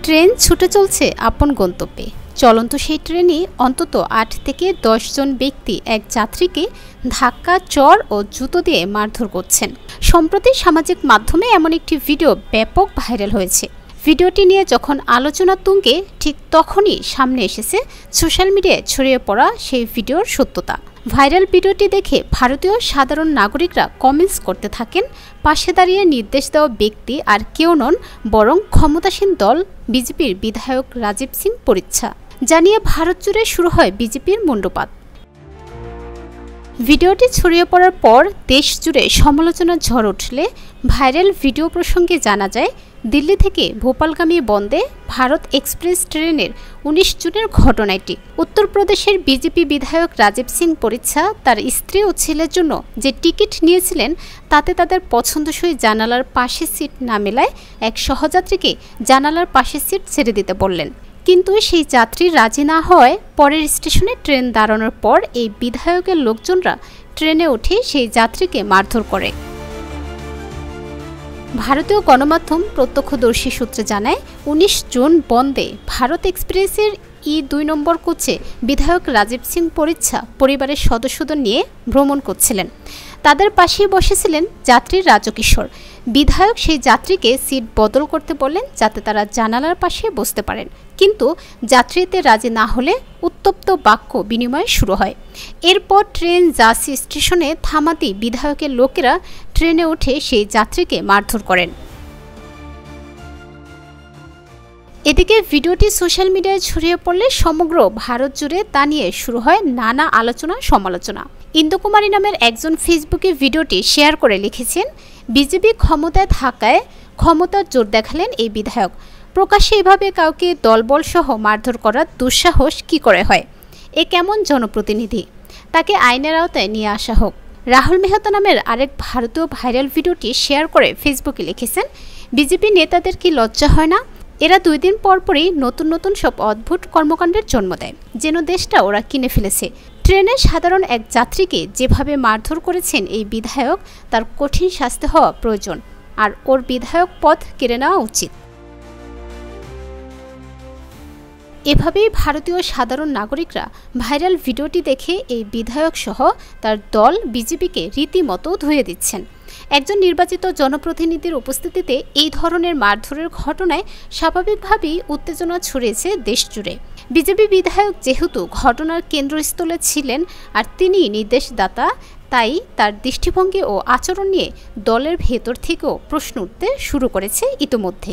Train ছুটে চলছে আপন গন্তব্যে। চলন্ত সেই ট্রেনে অন্তত ৮ থেকে ১০ জন ব্যক্তি এক যাত্রীকে ধাক্কা, চড় ও জুতো দিয়ে মারধর করছেন। সম্প্রতি সামাজিক মাধ্যমে এমন একটি ভিডিও ব্যাপক ভাইরাল হয়েছে। ভিডিওটি নিয়ে যখন আলোচনা তুঙ্গে, ঠিক তখনই সামনে এসেছে সোশ্যাল মিডিয়ায় ছড়িয়ে পড়া সেই ভিডিওর সত্যতা। ভাইরাল ভিডিওটি দেখে ভারতীয় সাধারণ নাগরিকরা কমেন্টস করতে থাকেন, পাশে দাঁড়িয়ে নির্দেশ দেওয়া ব্যক্তি আর কেউ নন বরং ক্ষমতাসীন দল বিজেপির বিধায়ক রাজীব সিং পরিচ্ছা। জানিয়ে ভারত জুড়ে শুরু হয় বিজেপির মুণ্ডুপাত। ভিডিওটি ছড়িয়ে পড়ার পর দেশ জুড়ে সমালোচনার ঝড় উঠলে ভাইরাল ভিডিও প্রসঙ্গে জানা যায়, দিল্লি থেকে ভোপালগামী বন্দে ভারত এক্সপ্রেস ট্রেনের ১৯ জুনের ঘটনা এটি। উত্তরপ্রদেশের বিজেপি বিধায়ক রাজীব সিং পরিচ্ছা তার স্ত্রী ও ছেলের জন্য যে টিকিট নিয়েছিলেন তাতে তাদের পছন্দসই জানালার পাশে সিট না মেলায় এক সহযাত্রীকে জানালার পাশে সিট ছেড়ে দিতে বললেন। কিন্তু সেই যাত্রী রাজি না হওয়ায় পরের স্টেশনে ট্রেন দাঁড়ানোর পর এই বিধায়কের লোকজনরা ট্রেনে উঠে সেই যাত্রীকে মারধর করে। ভারতীয় গণমাধ্যম প্রত্যক্ষদর্শী সূত্রে জানায়, ১৯ জুন বন্দে ভারত এক্সপ্রেসের E2 নম্বর কোচে বিধায়ক রাজীব সিং পরিচ্ছা পরিবারের সদস্যদের নিয়ে ভ্রমণ করছিলেন। তাদের পাশেই বসেছিলেন যাত্রী রাজকিশোর। বিধায়ক সেই যাত্রীকে সিট বদল করতে বললেন যাতে তারা জানালার পাশে বসতে পারেন, কিন্তু যাত্রীতে রাজি না হলে উত্তপ্ত বাক্য বিনিময় শুরু হয়। এরপর ট্রেন জাসি স্টেশনে থামাতেই বিধায়কের লোকেরা ট্রেনে উঠে সেই যাত্রীকে মারধর করেন। এদিকে ভিডিওটি সোশ্যাল মিডিয়ায় ছড়িয়ে পড়লে সমগ্র ভারত জুড়ে তা নিয়ে শুরু হয় নানা আলোচনা সমালোচনা। ইন্দুকুমারী নামের একজন ফেসবুকে ভিডিওটি শেয়ার করে লিখেছেন, বিজেপি ক্ষমতায় থাকায় ক্ষমতার জোর দেখালেন এই বিধায়ক। প্রকাশ্যে এভাবে কাউকে দলবল সহ মারধর করার দুঃসাহস কি করে হয়? এ কেমন জনপ্রতিনিধি? তাকে আইনের আওতায় নিয়ে আসা হোক। রাহুল মেহতা নামের আরেক ভারতীয় ভাইরাল ভিডিওটি শেয়ার করে ফেসবুকে লিখেছেন, বিজেপি নেতাদের কি লজ্জা হয় না? এরা ২ দিন পরপরই নতুন নতুন সব অদ্ভুত কর্মকাণ্ডের জন্ম দেয়, যেন দেশটা ওরা কিনে ফেলেছে। ট্রেনে সাধারণ এক যাত্রীকে যেভাবে মারধর করেছেন এই বিধায়ক, তার কঠিন শাস্তি হওয়া প্রয়োজন, আর ওর বিধায়ক পদ কেড়ে নেওয়া উচিত। এভাবেই ভারতীয় সাধারণ নাগরিকরা ভাইরাল ভিডিওটি দেখে এই বিধায়ক সহ তার দল বিজেপিকে রীতিমতো ধুয়ে দিচ্ছেন। একজন নির্বাচিত জনপ্রতিনিধির উপস্থিতিতে এই ধরনের মারধরের ঘটনায় স্বাভাবিকভাবেই উত্তেজনা ছড়িয়েছে দেশ জুড়ে। বিজেপি বিধায়ক যেহেতু ঘটনার কেন্দ্রস্থলে ছিলেন আর তিনি নির্দেশদাতা, তাই তার দৃষ্টিভঙ্গি ও আচরণ নিয়ে দলের ভেতর থেকেও প্রশ্ন উঠতে শুরু করেছে ইতোমধ্যে।